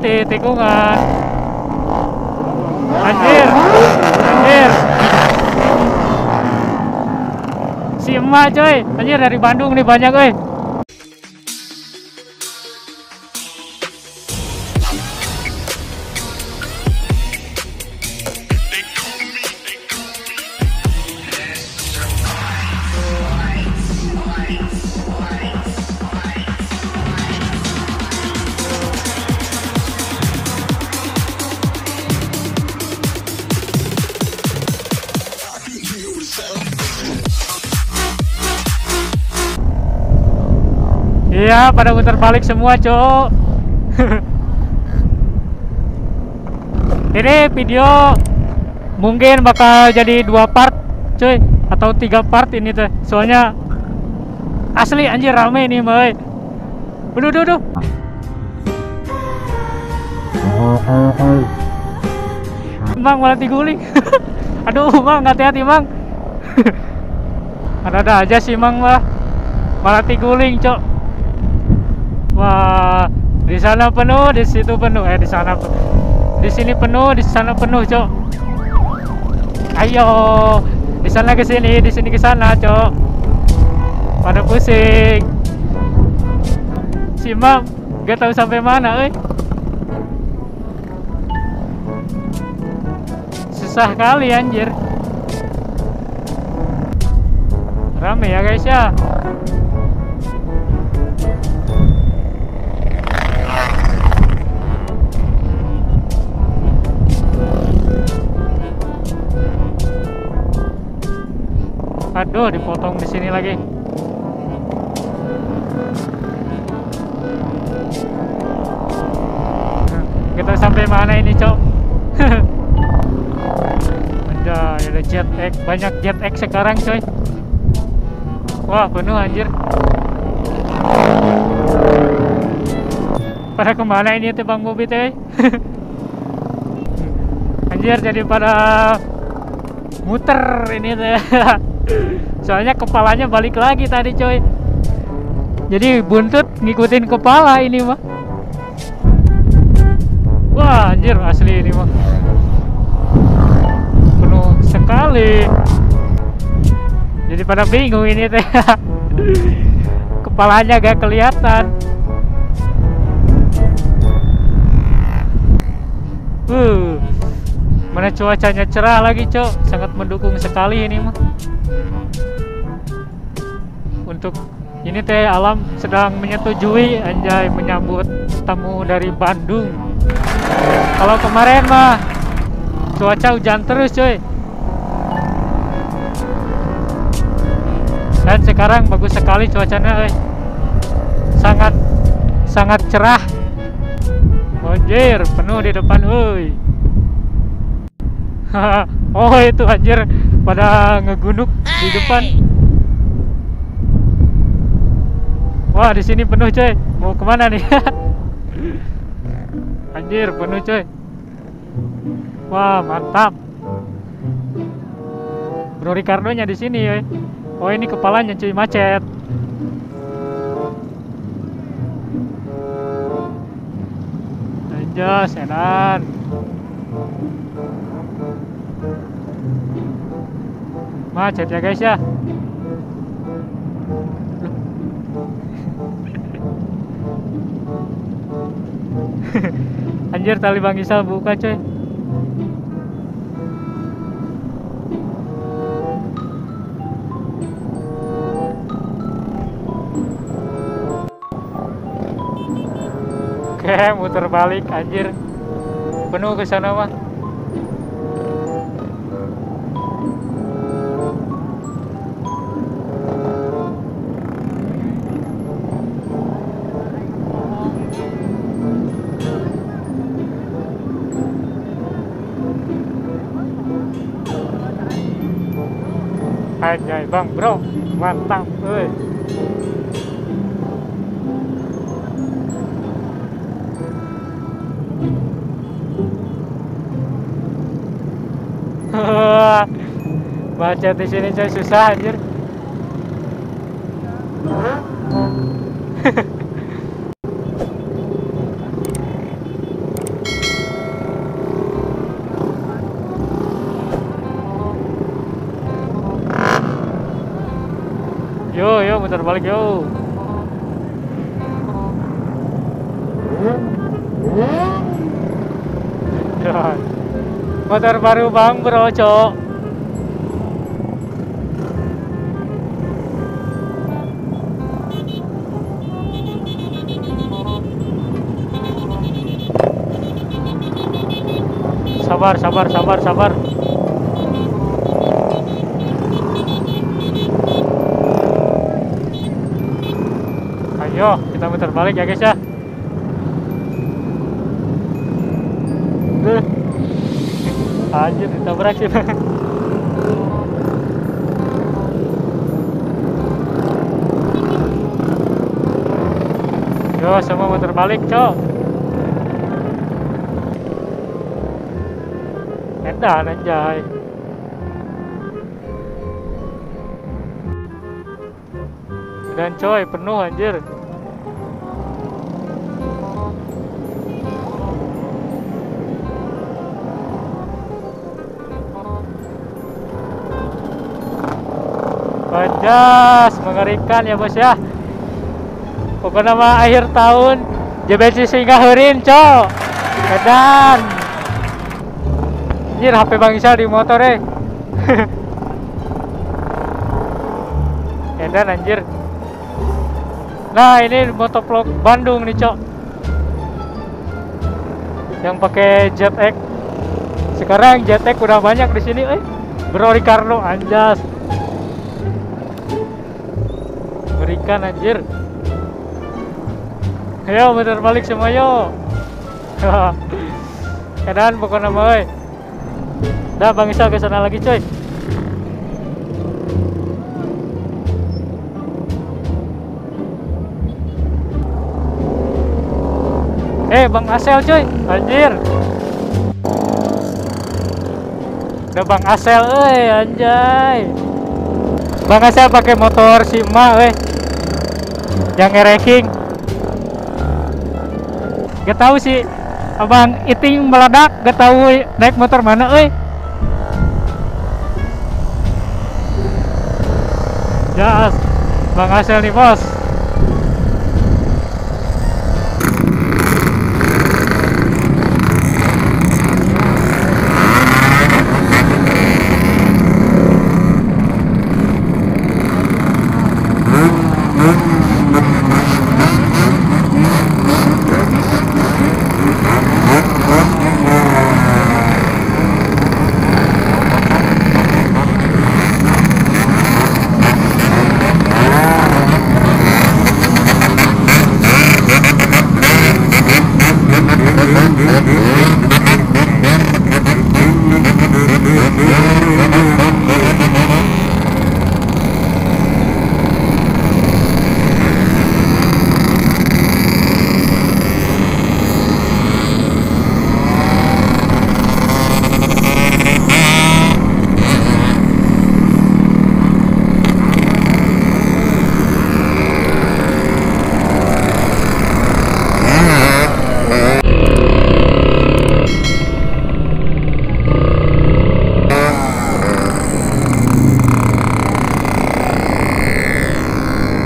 hati-hati tikungan. Anjir, anjir. Si emak coy, anjir dari Bandung nih banyak coy. Iya, pada muter balik semua, cok. Ini video mungkin bakal jadi 2 part, cuy, atau 3 part ini teh. Soalnya asli anjir rame ini, boy. Duh. Mang malah diguling. Aduh, Mang, hati-hati, Mang. Ada aja sih, Mang lah. Malah diguling, cok. Wah, di sana penuh, di situ penuh. Di sana, di sini penuh, di sana penuh, cok. Ayo, di sana ke sini, di sini ke sana, cok. Pada pusing. Si Mam gak tahu sampai mana, susah kali anjir. Rame ya guys ya. Aduh, dipotong di sini lagi. Kita sampai mana ini, cok? Ada jet X, banyak jet X sekarang, coy. Wah, penuh anjir. Pada kemana ini tuh Bang Bobi teh? Anjir, jadi pada muter ini teh. Soalnya kepalanya balik lagi tadi, coy. Jadi buntut ngikutin kepala ini mah. Wah, anjir asli ini mah. Penuh sekali. Jadi pada bingung ini teh. Kepalanya gak kelihatan. Mana cuacanya cerah lagi, cok. Sangat mendukung sekali ini mah. Untuk ini teh alam sedang menyetujui, anjay, menyambut tamu dari Bandung. Kalau kemarin mah cuaca hujan terus, coy. Dan sekarang bagus sekali cuacanya, sangat cerah. Anjir, penuh di depan, Oh, itu anjir pada ngegunuk di depan. Wah, di sini penuh, coy. Mau kemana nih? Anjir, penuh, coy. Wah, mantap. Bro Ricardo-nya di sini, ya. Oh, ini kepalanya, cuy, macet. Anjas, edan. Macet ya, guys ya. Anjir, tali Bang Isal buka, coy. Oke, muter balik anjir. Penuh ke sana mah. Anjay, Bang, bro, mantap, euy. Baca di sini, coy, susah anjir. muter balik yo. Motor baru bang bro, cok. Sabar, sabar, sabar, sabar. Ayo, kita muter balik ya guys ya. Anjir, ditabrak sih. Yo, semua muter balik, cok. Edan anjay. Dan coy, penuh anjir. Pedas, mengerikan ya bos ya. Pokoknya mah akhir tahun JBC singgah heureun, cok. Edan. Anjir, HP Bang Isal di motor Edan anjir. Nah, ini motovlog Bandung nih, cok. Yang pakai JetX. Sekarang JetX udah banyak di sini, Bro Ricardo anjas. Berikan anjir. Ayo muter balik semua yo. Edan pokoknya mah, Dah Bang Isal ke sana lagi, coy. Bang Asel, coy. Anjir. Udah Bang Asel, anjay. Bang Asel pakai motor Sima, yang nge-ranking. Gak tahu sih, Abang Iting meledak, gak tahu naik motor mana, Jas, Bang Asel nih bos.